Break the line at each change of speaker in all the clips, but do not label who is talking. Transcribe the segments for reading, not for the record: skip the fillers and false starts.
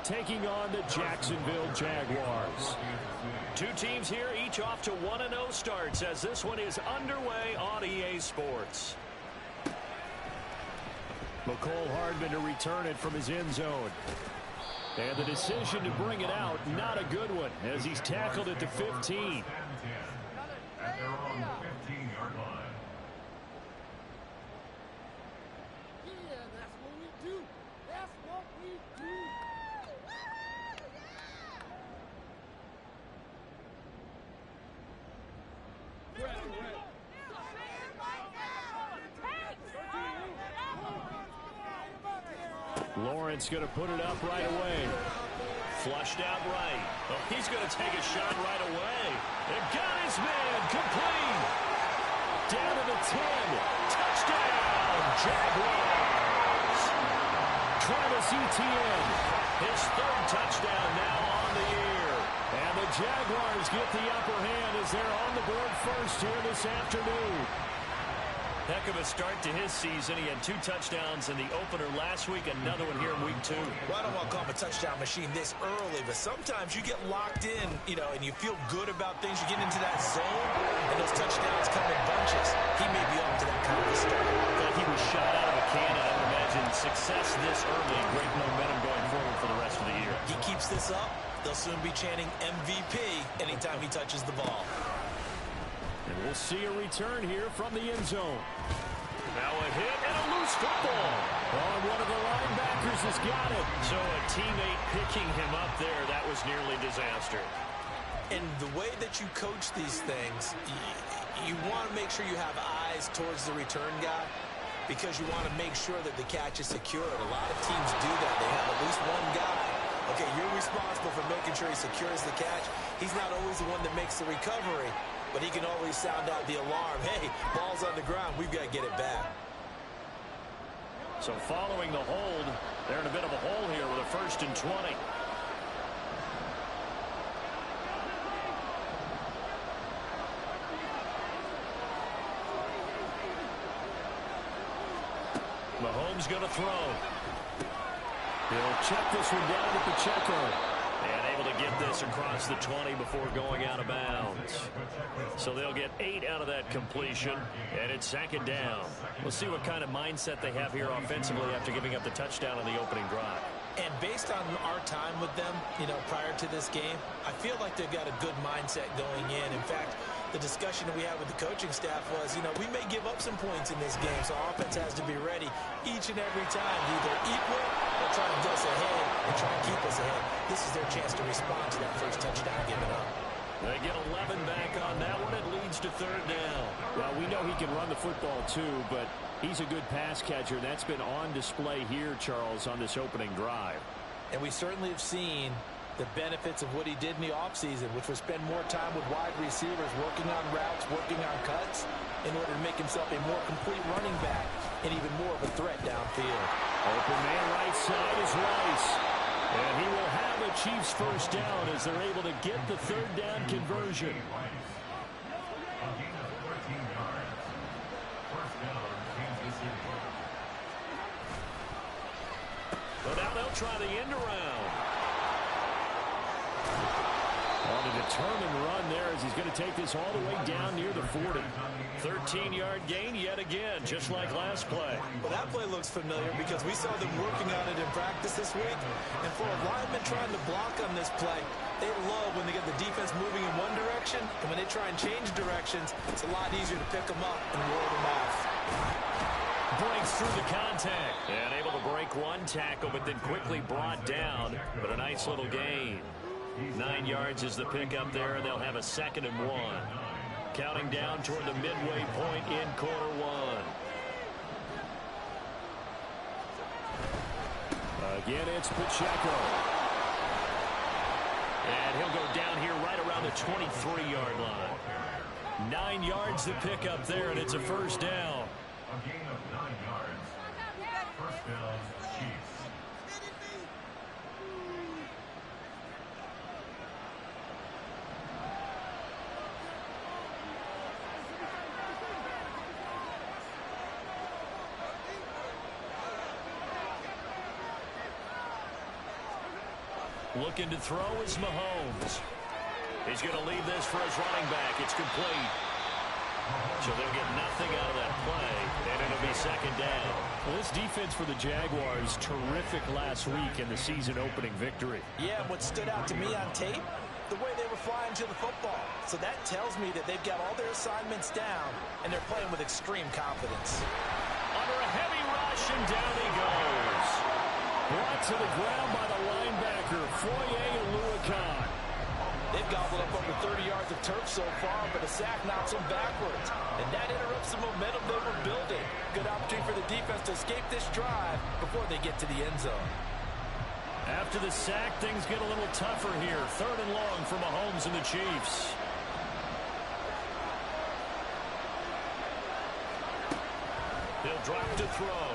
taking on the Jacksonville Jaguars.
Two teams here, each off to 1-0 starts as this one is underway on EA Sports.
McCole Hardman to return it from his end zone. And the decision to bring it out, not a good one, as he's tackled at the 15.
At their own 15-yard line.
Yeah, that's what we do. That's what we do.
Lawrence going to put it up right away.
Flushed out right. Oh, he's going to take a shot right away. It got his man complete. Down to the 10. Touchdown, Jaguars.
Travis Etienne.
His third touchdown now on the year.
And the Jaguars get the upper hand as they're on the board first here this afternoon.
Heck of a start to his season. He had 2 touchdowns in the opener last week, another one here in week 2.
Well, I don't want to call him a touchdown machine this early, but sometimes you get locked in, and you feel good about things. You get into that zone, and those touchdowns come in bunches. He may be up to that kind of a start.
Like he was shot out of a cannon. I would imagine success this early, great momentum going forward for the rest of the year.
He keeps this up, they'll soon be chanting MVP anytime he touches the ball.
And we'll see a return here from the end zone.
Now a hit and a loose football.
Oh, one of the linebackers has got it.
So a teammate picking him up there, that was nearly disaster.
And the way that you coach these things, you want to make sure you have eyes towards the return guy because you want to make sure that the catch is secured. A lot of teams do that. They have at least one guy. Okay, you're responsible for making sure he secures the catch. He's not always the one that makes the recovery, but he can always sound out the alarm. Hey, ball's on the ground. We've got to get it back.
So following the hold, they're in a bit of a hole here with a 1st and 20. Mahomes going to throw.
He'll check this one down at the checker.
And able to get this across the 20 before going out of bounds. So they'll get 8 out of that completion, and it's 2nd down. We'll see what kind of mindset they have here offensively after giving up the touchdown on the opening drive.
And based on our time with them, prior to this game, I feel like they've got a good mindset going in. In fact, the discussion that we had with the coaching staff was, we may give up some points in this game, so our offense has to be ready each and every time to either equal or try and get us ahead and try and keep us ahead. This is their chance to respond to that first touchdown given up.
They get 11 back on that one. It leads to 3rd down.
Well, we know he can run the football too, but he's a good pass catcher. That's been on display here, Charles, on this opening drive.
And we certainly have seen the benefits of what he did in the offseason, which was spend more time with wide receivers, working on routes, working on cuts, in order to make himself a more complete running back and even more of a threat downfield.
Open man right side is Rice. And he will have a Chiefs 1st down as they're able to get the 3rd down conversion.
Well, now they'll try the end around.
On a determined run there as he's going to take this all the way down near the 40.
13-yard gain yet again, just like last play.
Well, that play looks familiar because we saw them working on it in practice this week. And for a lineman trying to block on this play, they love when they get the defense moving in one direction. And when they try and change directions, it's a lot easier to pick them up and roll them off.
Breaks through the contact. And able to break one tackle, but then quickly brought down. But a nice little gain. 9 yards is the pickup there, and they'll have a 2nd and 1. Counting down toward the midway point in quarter 1.
Again, it's Pacheco.
And he'll go down here right around the 23-yard line. 9 yards to pick up there, and it's a 1st down.
A gain of 9 yards. 1st down, Chiefs.
Looking to throw is Mahomes. He's going to leave this for his running back. It's complete. So they'll get nothing out of that play, and it'll be second down.
Well, this defense for the Jaguars, terrific last week in the season-opening victory.
Yeah, what stood out to me on tape, the way they were flying to the football. So that tells me that they've got all their assignments down, and they're playing with extreme confidence.
Under a heavy rush, and down he goes.
Brought to the ground by the linebacker, Foye Oluokun.
They've gobbled up over 30 yards of turf so far, but a sack knocks them backwards. And that interrupts the momentum they were building. Good opportunity for the defense to escape this drive before they get to the end zone.
After the sack, things get a little tougher here. 3rd and long for Mahomes and the Chiefs.
He'll drop to throw.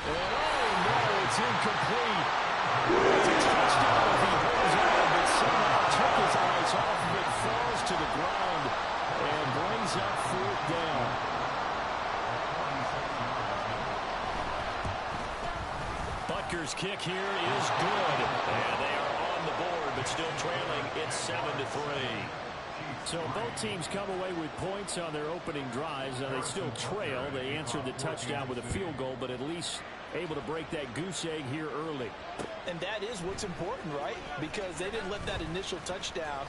And oh no, it's incomplete. It's a touchdown if he holds on, but somehow took his eyes off of it, falls to the ground, and brings up 4th down. Butker's kick here is good.
And they are on the board, but still trailing. It's 7-3.
So both teams come away with points on their opening drives. Now they still trail. They answered the touchdown with a field goal, but at least able to break that goose egg here early.
And that is what's important, right? Because they didn't let that initial touchdown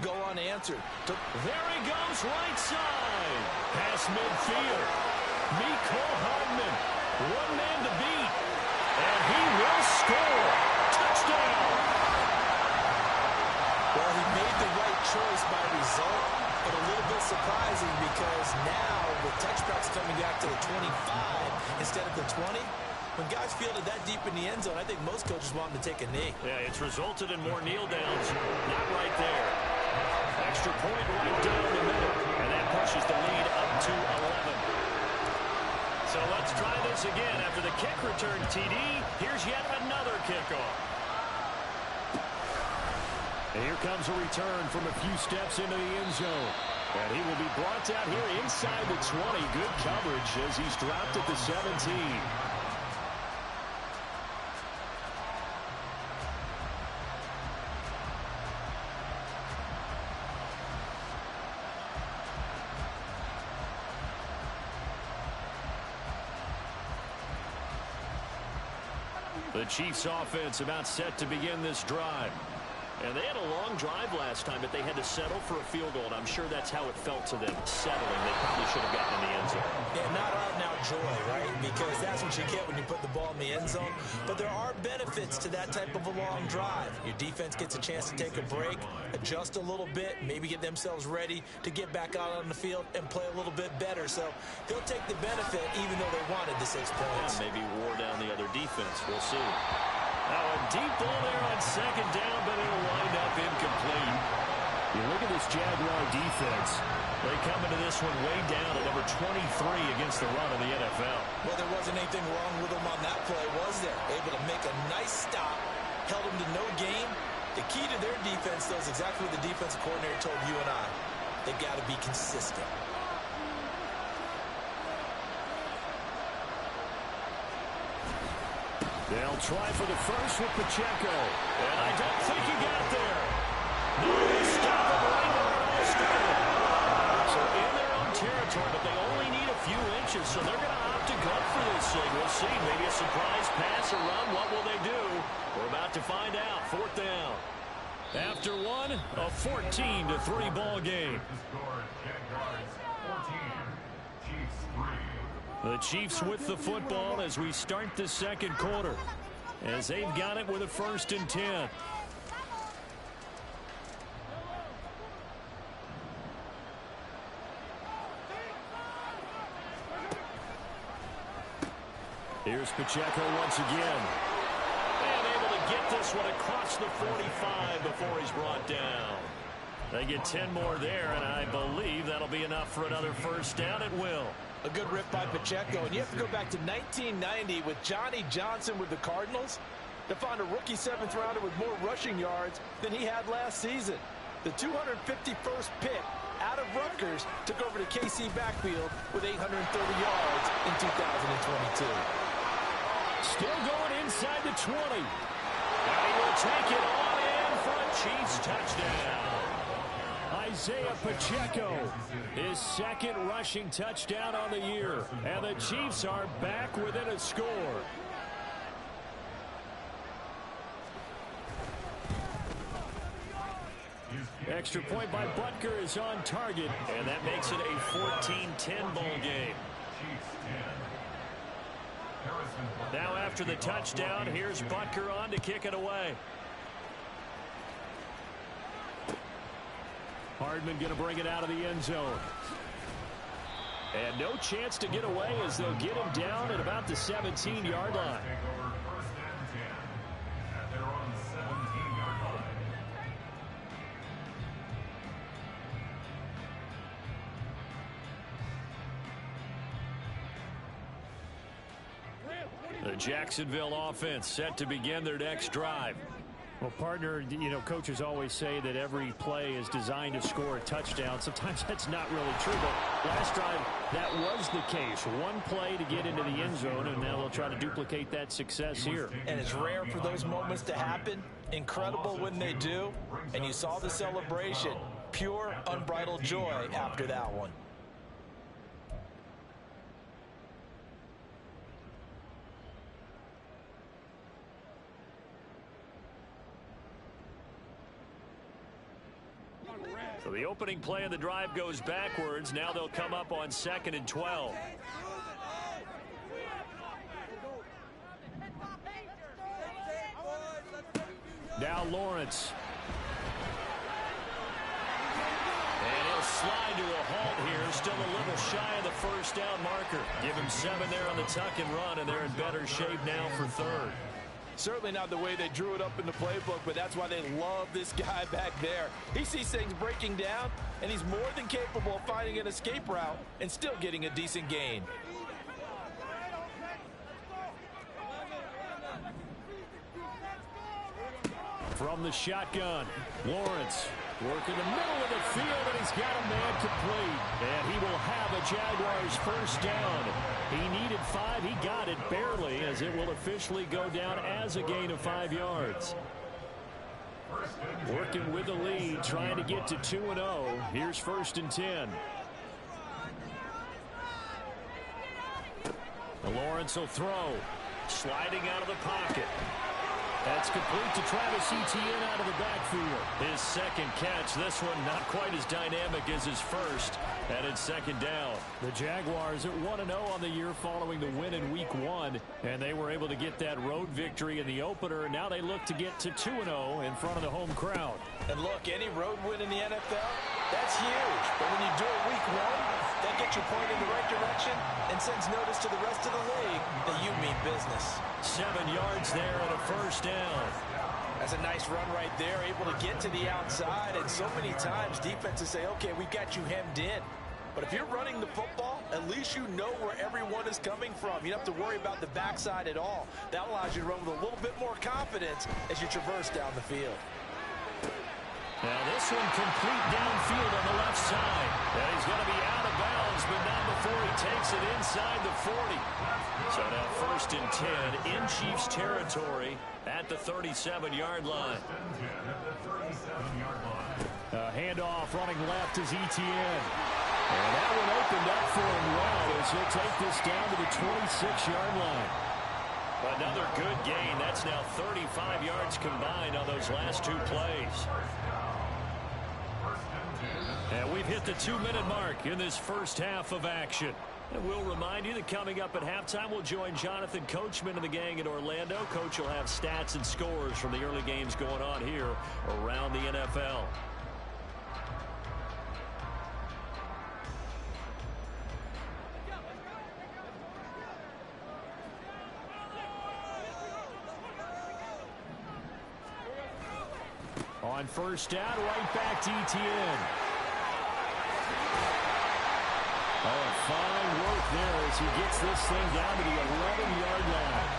go unanswered.
There he goes, right side. Pass midfield. Mecole Hardman, one man to beat. And he will score. Touchdown.
Well, he made the right choice by result, but a little bit surprising because now with touchbacks coming back to the 25 instead of the 20, when guys fielded that deep in the end zone, I think most coaches want them to take a knee.
Yeah, it's resulted in more kneel downs. Not right there. Extra point right down the middle, and that pushes the lead up to 11. So let's try this again. After the kick return, TD, here's yet another kickoff.
And here comes a return from a few steps into the end zone. And he will be brought down here inside the 20. Good coverage as he's dropped at the 17. The Chiefs offense about set to begin this drive.
And they had a long drive last time, but they had to settle for a field goal, and I'm sure that's how it felt to them, settling. They probably should have gotten in the end zone.
Yeah, not out and out joy, right? Because that's what you get when you put the ball in the end zone. But there are benefits to that type of a long drive. Your defense gets a chance to take a break, adjust a little bit, maybe get themselves ready to get back out on the field and play a little bit better. So they'll take the benefit even though they wanted the 6 points.
Yeah, maybe wore down the other defense. We'll see. Now a deep ball there on 2nd down, but it'll wind up incomplete.
You look at this Jaguar defense.
They come into this one way down at number 23 against the run of the NFL.
Well, there wasn't anything wrong with them on that play, was there? Able to make a nice stop, held them to no gain. The key to their defense, though, is exactly what the defensive coordinator told you and I. They got to be consistent.
They'll try for the first with Pacheco.
And I don't think he got there. No, they stop him right where it all started. So in their own territory, but they only need a few inches, so they're going to opt to go for this thing. We'll see. Maybe a surprise pass or run. What will they do? We're about to find out. 4th down.
After one, a 14-3 ball game. The Chiefs with the football as we start the 2nd quarter, as they've got it with a 1st and 10. Here's Pacheco once again.
And able to get this one across the 45 before he's brought down.
They get 10 more there, and I believe that'll be enough for another 1st down at will.
A good rip by Pacheco, and you have to go back to 1990 with Johnny Johnson with the Cardinals to find a rookie 7th rounder with more rushing yards than he had last season. The 251st pick out of Rutgers took over the KC backfield with 830 yards in 2022.
Still going inside the
20. And he will take it on in for a Chiefs touchdown. Isaiah Pacheco, his second rushing touchdown on the year. And the Chiefs are back within a score. Extra point by Butker is on target, and that makes it a 14-10 ball game. Now after the touchdown, here's Butker on to kick it away. Hardman going to bring it out of the end zone. And no chance to get away as they'll get him down at about the 17-yard line. The Jacksonville offense set to begin their next drive.
Well, partner, you know, coaches always say that every play is designed to score a touchdown. Sometimes that's not really true, but last drive, that was the case. One play to get into the end zone, and now they'll try to duplicate that success here.
And it's rare for those moments to happen. Incredible when they do. And you saw the celebration. Pure, unbridled joy after that one.
So the opening play of the drive goes backwards. Now they'll come up on 2nd and 12.
Now Lawrence.
And he'll slide to a halt here. Still a little shy of the first down marker. Give him 7 there on the tuck and run, and they're in better shape now for 3rd.
Certainly not the way they drew it up in the playbook, but that's why they love this guy back there. He sees things breaking down, and he's more than capable of finding an escape route and still getting a decent gain.
From the shotgun, Lawrence working the middle of the field, and he's got a man complete. And he will have a Jaguars first down. He needed 5. He got it barely, as it will officially go down as a gain of 5 yards. Working with the lead, trying to get to 2-0. Here's 1st and 10. Lawrence will throw. Sliding out of the pocket. That's complete to Travis Etienne out of the backfield.
His second catch. This one not quite as dynamic as his first. And it's 2nd down.
The Jaguars at 1-0 on the year following the win in Week 1. And they were able to get that road victory in the opener. And now they look to get to 2-0 in front of the home crowd.
And look, any road win in the NFL, that's huge. But when you do it Week 1, that gets you pointed in the right direction and sends notice to the rest of the league that you mean business.
7 yards there and a first down.
That's a nice run right there, able to get to the outside. And so many times defenses say, okay, we got you hemmed in. But if you're running the football, at least you know where everyone is coming from. You don't have to worry about the backside at all. That allows you to run with a little bit more confidence as you traverse down the field.
Now this one complete downfield on the left side. And he's going to be out of bounds, but not before he takes it inside the 40. So now 1st and 10 in Chiefs territory at the 37-yard line.
Handoff running left is Etienne. And that one opened up for him well as he'll take this down to the 26-yard line.
Another good gain. That's now 35 yards combined on those last 2 plays. And we've hit the 2-minute mark in this first half of action. And we'll remind you that coming up at halftime, we'll join Jonathan Coachman and the gang in Orlando. Coach will have stats and scores from the early games going on here around the NFL.
On first down, right back to Etienne. Oh, fine work there as he gets this thing down to the 11-yard line.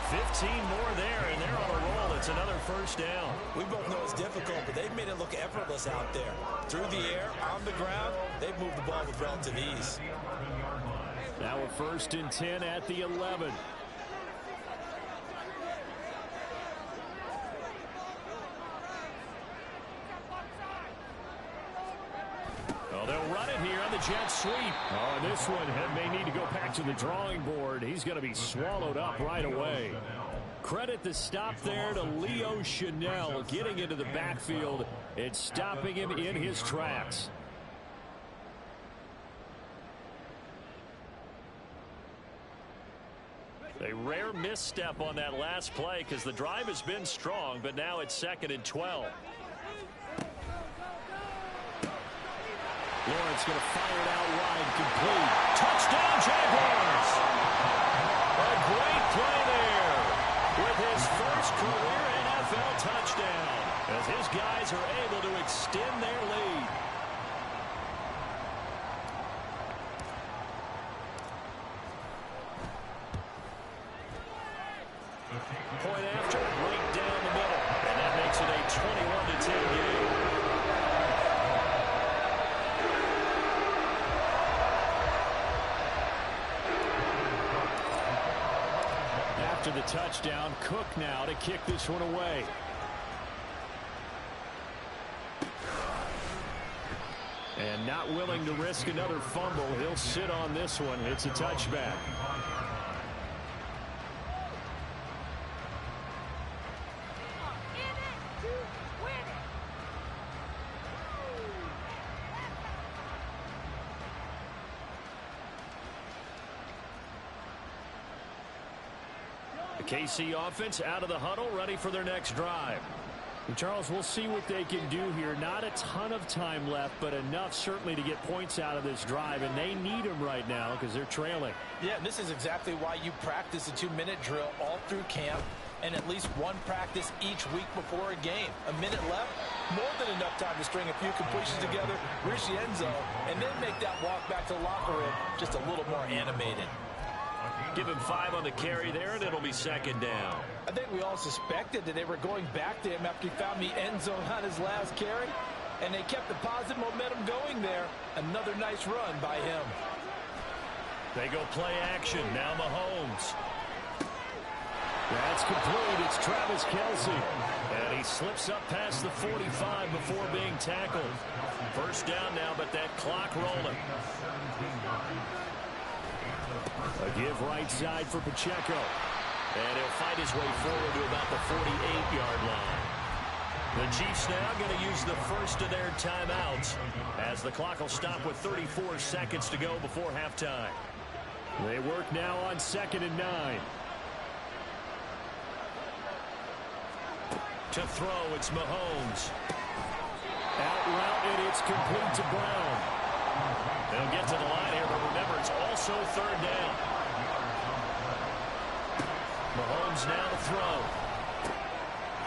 15 more there, and they're on a roll. It's another first down.
We both know it's difficult, but they've made it look effortless out there. Through the air, on the ground, they've moved the ball with relative ease.
Now a 1st and 10 at the 11. the jet sweep. Oh, this one may need to go back to the drawing board. He's going to be swallowed up right away. Credit the stop there to Leo Chanel, getting into the backfield and stopping him in his tracks. A rare misstep on that last play because the drive has been strong, but now it's 2nd and 12. Lawrence going to fire it out wide, complete. Touchdown, Jaguars! A great play there with his first career NFL touchdown as his guys are able to extend their lead. Point after, right down the middle, and that makes it a 21-10 game. After the touchdown, Cook now to kick this one away. And not willing to risk another fumble, he'll sit on this one. It's a touchback. KC offense out of the huddle, ready for their next drive. And Charles, we'll see what they can do here. Not a ton of time left, but enough certainly to get points out of this drive, and they need them right now because they're trailing.
Yeah, this is exactly why you practice a 2-minute drill all through camp and at least one practice each week before a game. A minute left, more than enough time to string a few completions together, reach the end zone, and then make that walk back to the locker room just a little more animated.
Give him 5 on the carry there, and it'll be 2nd down.
I think we all suspected that they were going back to him after he found the end zone on his last carry, and they kept the positive momentum going there. Another nice run by him.
They go play action. Now Mahomes. That's complete. It's Travis Kelce. And he slips up past the 45 before being tackled. First down now, but that clock rolling. A give right side for Pacheco. And he'll fight his way forward to about the 48-yard line. The Chiefs now going to use the first of their timeouts as the clock will stop with 34 seconds to go before halftime. They work now on 2nd and 9. To throw, it's Mahomes. Out route, and it's complete to Brown. They'll get to the line here, but remember, it's also 3rd down. Mahomes now to throw.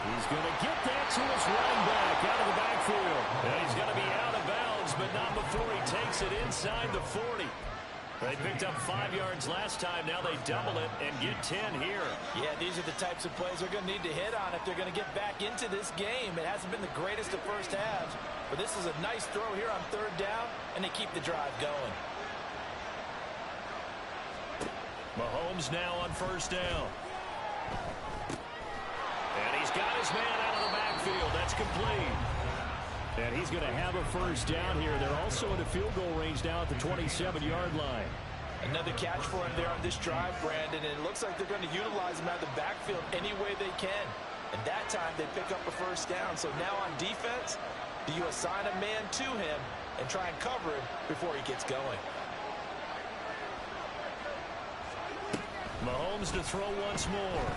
He's going to get that to his running back out of the backfield. And he's going to be out of bounds, but not before he takes it inside the 40. They picked up 5 yards last time. Now they double it and get 10 here.
Yeah, these are the types of plays they're going to need to hit on if they're going to get back into this game. It hasn't been the greatest of first halves, but this is a nice throw here on 3rd down, and they keep the drive going.
Mahomes now on 1st down. And he's got his man out of the backfield. That's complete.
And he's going to have a 1st down here. They're also in a field goal range now at the 27-yard line.
Another catch for him there on this drive, Brandon, and it looks like they're going to utilize him out of the backfield any way they can. And that time they pick up a 1st down. So now on defense, do you assign a man to him and try and cover him before he gets going?
Mahomes to throw once more.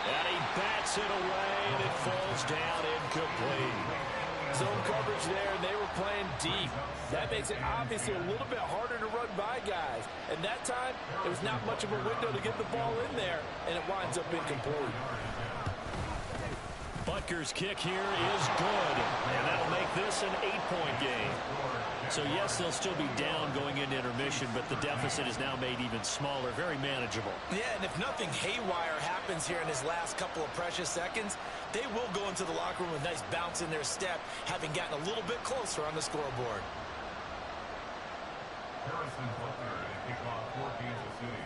And he bats it away, and it falls down incomplete.
Zone coverage there, and they were playing deep. That makes it obviously a little bit harder to run by guys. And that time, there was not much of a window to get the ball in there, and it winds up incomplete.
Butker's kick here is good, and that'll make this an 8-point game. So, yes, they'll still be down going into intermission, but the deficit is now made even smaller, very manageable.
Yeah, and if nothing haywire happens here in his last couple of precious seconds, they will go into the locker room with a nice bounce in their step, having gotten a little bit closer on the scoreboard.
Harrison Butker to kick off for Kansas City.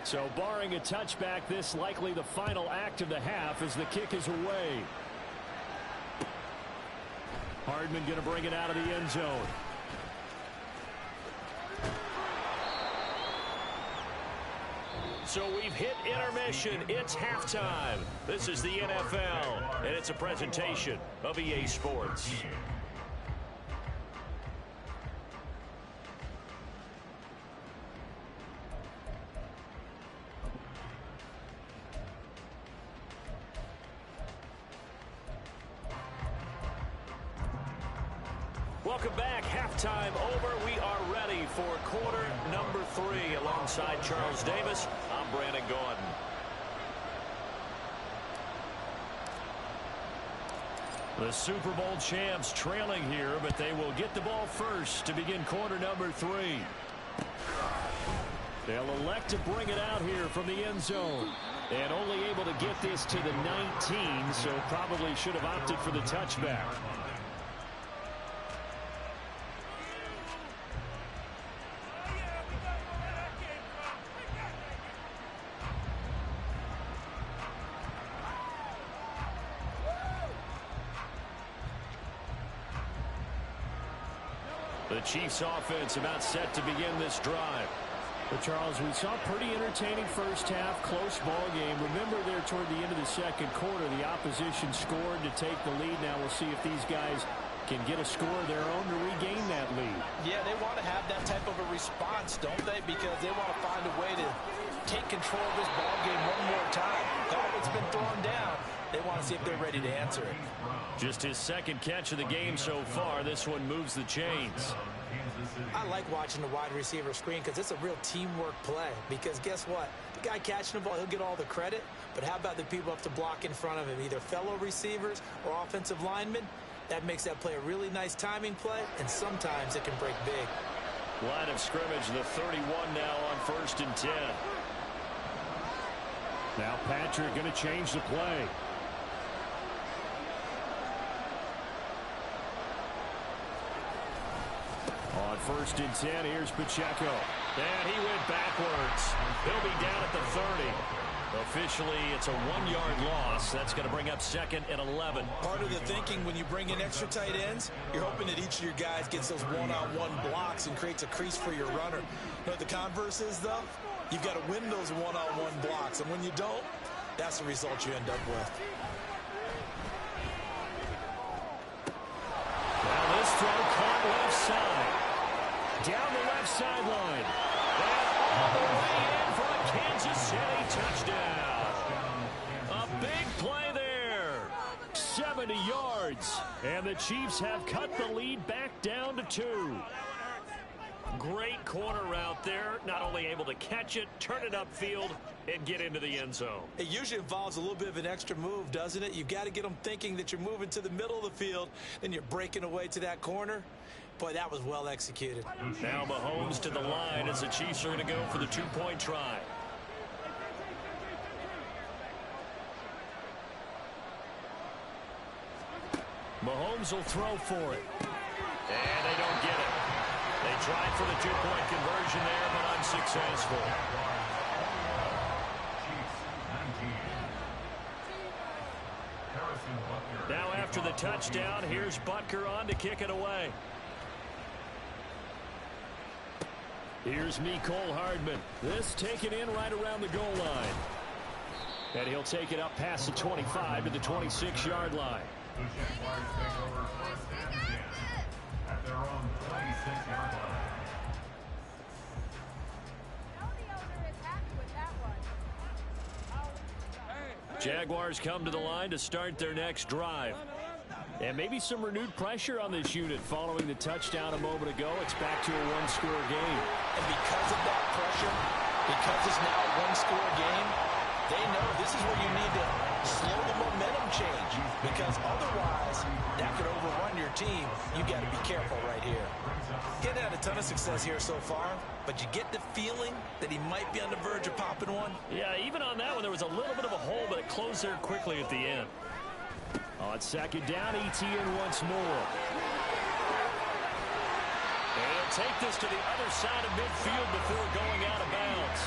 So, barring a touchback, this likely the final act of the half as the kick is away. Hardman going to bring it out of the end zone. So we've hit intermission. It's halftime. This is the NFL, and it's a presentation of EA Sports. Welcome back. Halftime over. We are ready for quarter number 3. Alongside Charles Davis, I'm Brandon Gaudin. The Super Bowl champs trailing here, but they will get the ball first to begin quarter number 3. They'll elect to bring it out here from the end zone. And only able to get this to the 19, so probably should have opted for the touchback. The Chiefs offense about set to begin this drive. But Charles, we saw pretty entertaining first half, close ball game. Remember there toward the end of the second quarter, the opposition scored to take the lead. Now we'll see if these guys can get a score of their own to regain that lead.
Yeah, they want to have that type of a response, don't they? Because they want to find a way to take control of this ball game one more time. Goblet's been thrown down. They want to see if they're ready to answer it.
Just his second catch of the game so far. This one moves the chains.
I like watching the wide receiver screen because it's a real teamwork play. Because guess what? The guy catching the ball, he'll get all the credit. But how about the people up to block in front of him, either fellow receivers or offensive linemen? That makes that play a really nice timing play, and sometimes it can break big.
Line of scrimmage, the 31 now on 1st and 10. Now Patrick going to change the play. On 1st and 10, here's Pacheco. And he went backwards. He'll be down at the 30. Officially, it's a 1-yard loss. That's going to bring up 2nd and 11.
Part of the thinking when you bring in extra tight ends, you're hoping that each of your guys gets those one-on-one blocks and creates a crease for your runner. You know what the converse is, though? You've got to win those one-on-one blocks. And when you don't, that's the result you end up with.
Now this throw caught left side. Down the left sideline. And all the way in for a Kansas City touchdown. A big play there. 70 yards. And the Chiefs have cut the lead back down to 2. Great corner route there. Not only able to catch it, turn it upfield, and get into the end zone.
It usually involves a little bit of an extra move, doesn't it? You've got to get them thinking that you're moving to the middle of the field, and you're breaking away to that corner. Boy, that was well executed.
Now Mahomes to the line as the Chiefs are going to go for the 2-point try. Mahomes will throw for it. And they don't get it. They tried for the 2-point conversion there, but unsuccessful. Now after the touchdown, here's Butker on to kick it away. Here's Mecole Hardman. This taken in right around the goal line. And he'll take it up past the 25 to the 26-yard line.
The Jaguars take over 1st and 10 at their own 26-yard line.
Jaguars come to the line to start their next drive. And maybe some renewed pressure on this unit following the touchdown a moment ago. It's back to a 1-score game.
And because of that pressure, because it's now a 1-score game, they know this is where you need to slow the momentum change. Because otherwise, that could overrun your team. You've got to be careful right here. Getting had a ton of success here so far, but you get the feeling that he might be on the verge of popping one.
Yeah, even on that one, there was a little bit of a hole, but it closed there quickly at the end. On 2nd down, Etienne once more. And he'll take this to the other side of midfield before going out of bounds.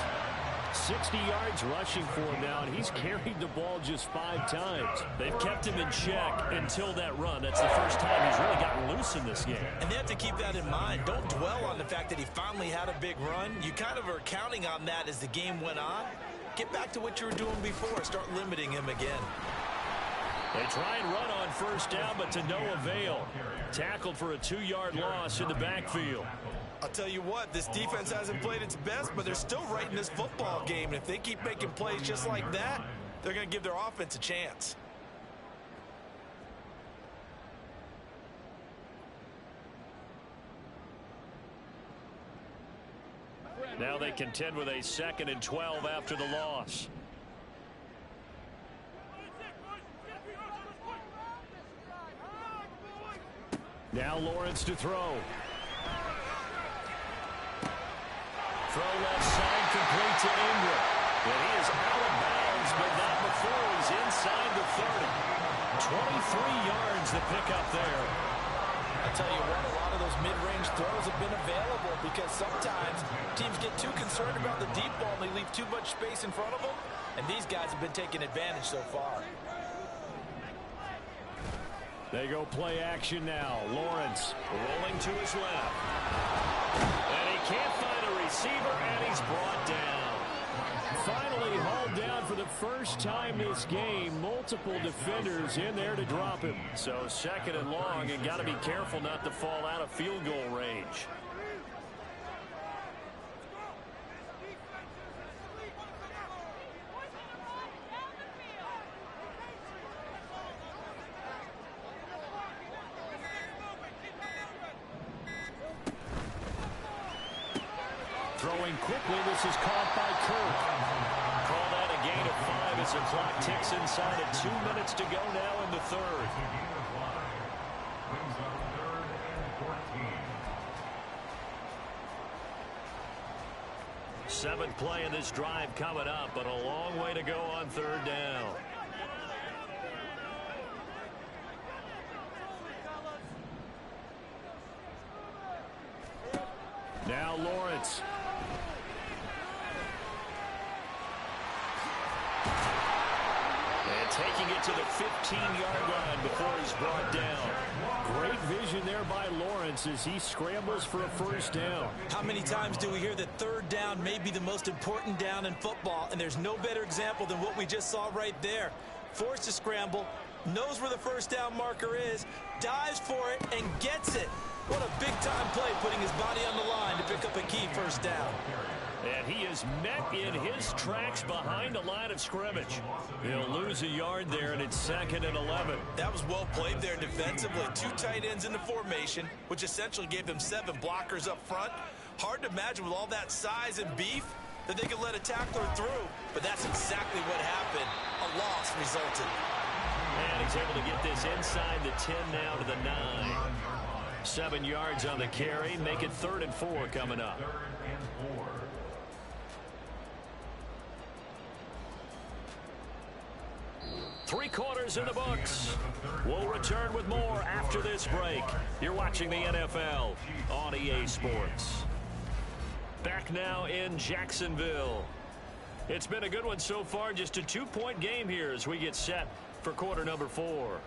60 yards rushing for him now, and he's carried the ball just 5 times.
They've kept him in check until that run. That's the first time he's really gotten loose in this game.
And they have to keep that in mind. Don't dwell on the fact that he finally had a big run. You kind of are counting on that as the game went on. Get back to what you were doing before. Start limiting him again.
They try and run on first down, but to no avail. Tackled for a 2-yard loss in the backfield.
I'll tell you what, this defense hasn't played its best, but they're still right in this football game. And if they keep making plays just like that, they're going to give their offense a chance.
Now they contend with a 2nd and 12 after the loss.
Now Lawrence to throw.
Throw left side, complete to Ingram. And he is out of bounds, but not before he's inside the 30. 23 yards to pick up there.
I tell you what, a lot of those mid-range throws have been available because sometimes teams get too concerned about the deep ball and they leave too much space in front of them. And these guys have been taking advantage so far.
They go play action now. Lawrence
rolling to his left. And he can't find a receiver, and he's brought down.
finally hauled down for the first time this game. Multiple defenders in there to drop him.
So 2nd and long, and got to be careful not to fall out of field goal range.
Throwing quickly, this is caught by Kirk.
Call that a gain of 5 as the clock ticks inside of 2 minutes to go now in the third. Seventh play in this drive coming up, but a long way to go on 3rd down.
Now Lawrence.
And taking it to the 15-yard line before he's brought down.
Great vision there by Lawrence as he scrambles for a first down.
How many times do we hear that 3rd down may be the most important down in football, and there's no better example than what we just saw right there. Forced to scramble, knows where the first down marker is, dives for it, and gets it. What a big-time play, putting his body on the line to pick up a key first down.
And he is met in his tracks behind the line of scrimmage. He'll lose a yard there, and it's 2nd and 11.
That was well played there defensively. 2 tight ends in the formation, which essentially gave them 7 blockers up front. Hard to imagine with all that size and beef that they could let a tackler through, but that's exactly what happened. A loss resulted.
And he's able to get this inside the 10 now to the 9. 7 yards on the carry. Make it 3rd and 4 coming up. 3 quarters in the books. We'll return with more after this break. You're watching the NFL on EA Sports. Back now in Jacksonville. It's been a good one so far. Just a 2-point game here as we get set for quarter number 4.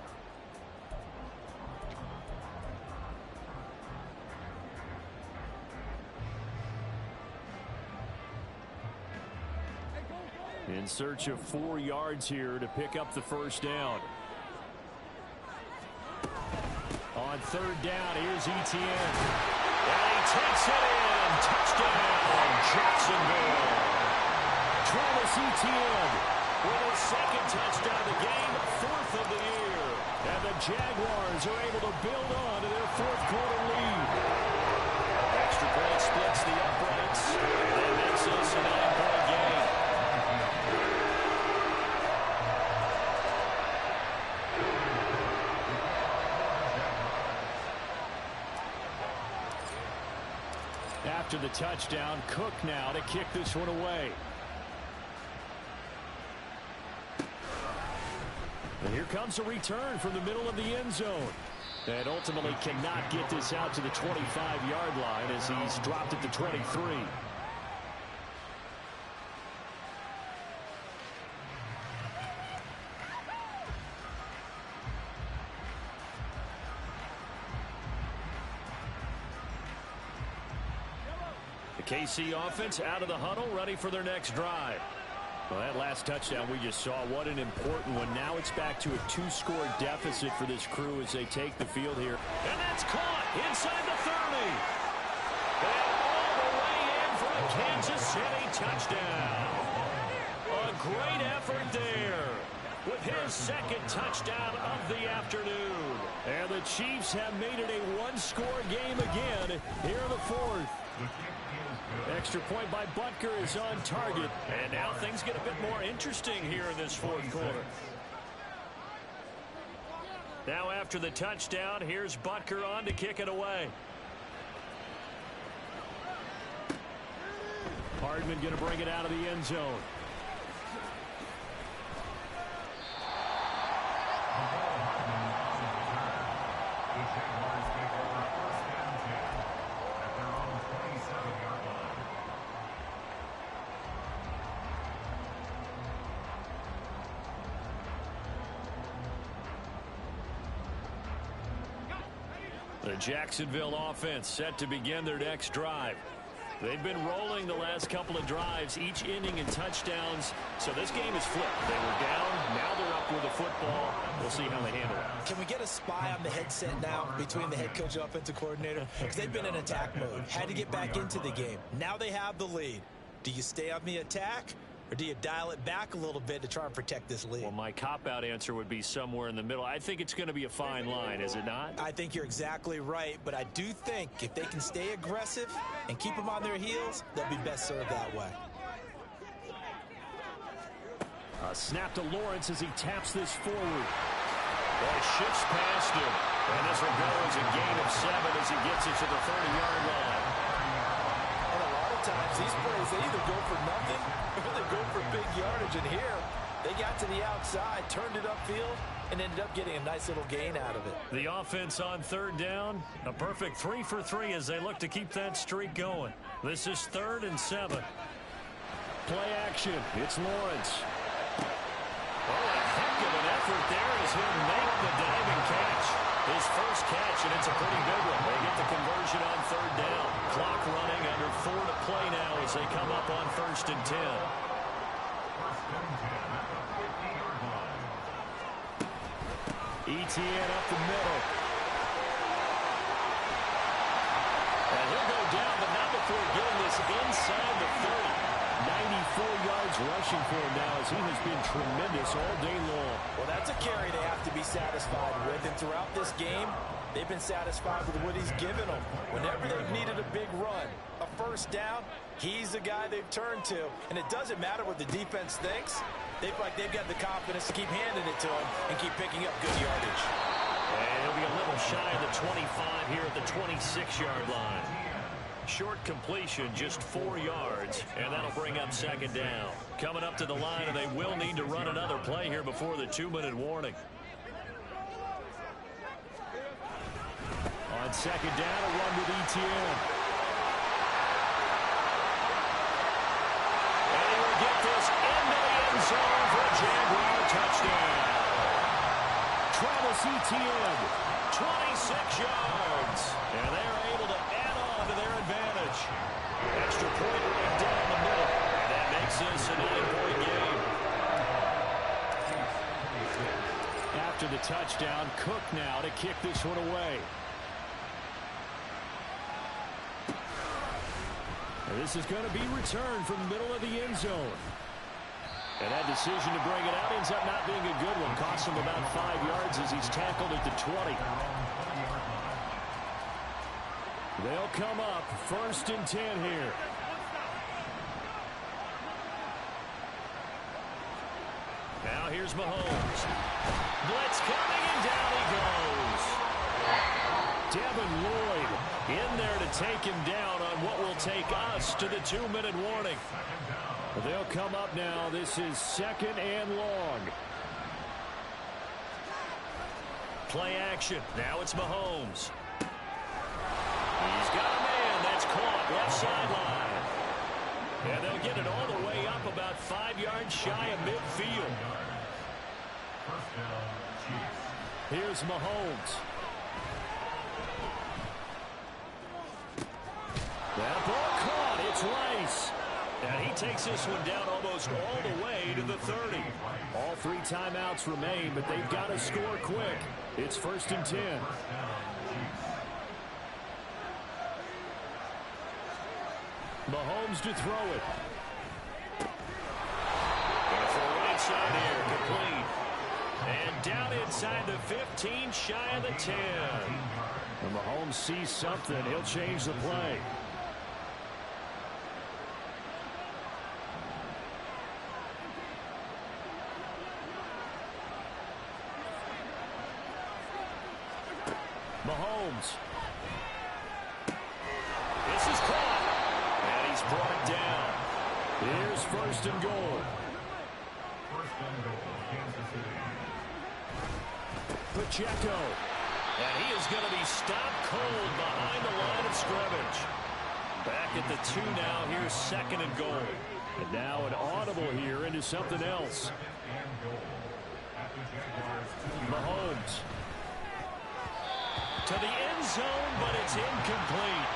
In search of 4 yards here to pick up the first down. On 3rd down, here's Etienne.
And he takes it in. Touchdown, Jacksonville.
Travis Etienne
with his 2nd touchdown of the game, 4th of the year.
And the Jaguars are able to build on to their 4th quarter lead.
Extra point splits the uprights. That makes this a 9-point game.
After the touchdown, Cook now to kick this one away. And here comes a return from the middle of the end zone. And ultimately cannot get this out to the 25-yard line as he's dropped at the 23. KC offense out of the huddle, ready for their next drive. Well, that last touchdown we just saw, what an important one. Now it's back to a 2-score deficit for this crew as they take the field here.
And that's caught inside the 30. And all the way in for a Kansas City touchdown. A great effort there with his second touchdown of the afternoon.
And the Chiefs have made it a 1-score game again here in the fourth. Extra point by Butker is on target.
And now things get a bit more interesting here in this fourth quarter. Now after the touchdown, here's Butker on to kick it away.
Hardman going to bring it out of the end zone. The Jacksonville offense set to begin their next drive. They've been rolling the last couple of drives, each ending in touchdowns. So this game is flipped. They were down, now they're up with the football. We'll see how they handle it.
Can we get a spy on the headset now between the head coach and offensive coordinator? Because they've been in attack mode, had to get back into the game. Now they have the lead. Do you stay on the attack? Or do you dial it back a little bit to try and protect this lead?
Well, my cop-out answer would be somewhere in the middle. I think it's going to be a fine line, is it not?
I think you're exactly right, but I do think if they can stay aggressive and keep them on their heels, they'll be best served that way.
A snap to Lawrence as he taps this forward.
Well, he shifts past him. And this will go as a gain of 7 as he gets it to the 30-yard line.
And a lot of times these plays, they either go for nothing or they go for big yardage. And here, they got to the outside, turned it upfield, and ended up getting a nice little gain out of it.
The offense on third down, a perfect 3 for 3 as they look to keep that streak going. This is 3rd and 7.
Play action. It's Lawrence.
Oh, a heck of an effort there as he'll make the diving catch. His first catch, and it's a pretty big one. They get the conversion on third down. Clock running, under 4 to play now as they come up on 1st and 10.
ETN up the middle.
And he'll go down, but not before getting this inside the 30.
94 yards rushing for him now as he has been tremendous all day long.
Well, that's a carry they have to be satisfied with. And throughout this game, they've been satisfied with what he's given them. Whenever they've needed a big run, a first down, he's the guy they've turned to. And it doesn't matter what the defense thinks. They feel like they've got the confidence to keep handing it to him and keep picking up good yardage.
And he'll be a little shy of the 25 here at the 26-yard line. Short completion, just 4 yards, and that'll bring up 2nd down. Coming up to the line, and they will need to run another play here before the 2-minute warning.
On 2nd down, a run with ETN.
And he will get this into the end zone for a Jaguar touchdown.
Travis Etienne,
26 yards, and they're able to add on to their advantage. Extra point right down the middle, and that makes this a 9-point game.
after the touchdown, Cook now to kick this one away. And this is going to be returned from the middle of the end zone. And that decision to bring it out ends up not being a good one. Costs him about 5 yards as he's tackled at the 20. They'll come up 1st and 10 here.
Now here's Mahomes. Blitz coming, and down he goes.
Devin Lloyd in there to take him down on what will take us to the 2-minute warning. They'll come up now. This is 2nd and long.
Play action. Now it's Mahomes. He's got a man. That's caught left sideline. And they'll get it all the way up about 5 yards shy of midfield.
Here's Mahomes. That ball caught. It's twice. And he takes this one down almost all the way to the 30. All 3 timeouts remain, but they've got to score quick. It's 1st and 10. Mahomes to throw it.
Going to throw right side here, complete. And down inside the 15, shy of the 10.
When Mahomes sees something, he'll change the play. Mahomes.
This is caught. And he's brought down.
Here's 1st and goal.
First and goal, Kansas City.
Pacheco.
And he is going to be stopped cold behind the line of scrimmage. Back at the 2 now. Here's 2nd and goal.
And now an audible here into something else.
And goal. At the Jaguars 2.
Mahomes.
To the end zone, but it's incomplete.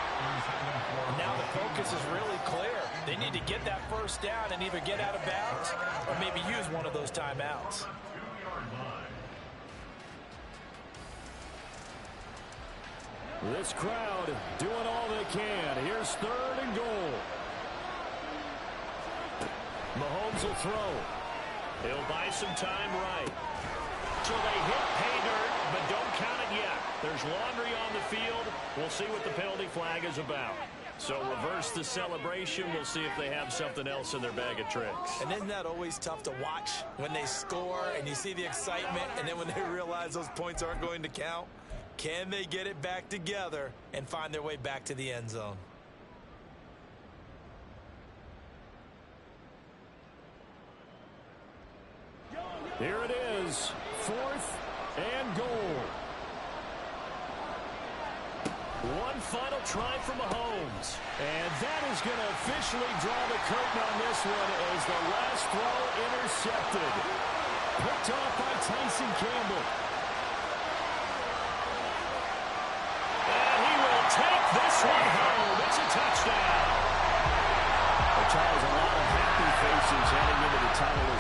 Now the focus is really clear. They need to get that first down and either get out of bounds or maybe use one of those timeouts.
2-yard line.
This crowd doing all they can. Here's 3rd and goal. Mahomes will throw.
He'll buy some time right. So they hit pay dirt, but don't count it yet. There's laundry on the field. We'll see what the penalty flag is about. So reverse the celebration. We'll see if they have something else in their bag of tricks.
And isn't that always tough to watch when they score and you see the excitement and then when they realize those points aren't going to count? Can they get it back together and find their way back to the end zone?
Here it is. 4th and goal.
One final try for Mahomes.
And that is going to officially draw the curtain on this one as the last throw intercepted. Picked off by Tyson Campbell.
And he will take this one home. It's a touchdown.
Charles, a lot of happy faces heading into the title.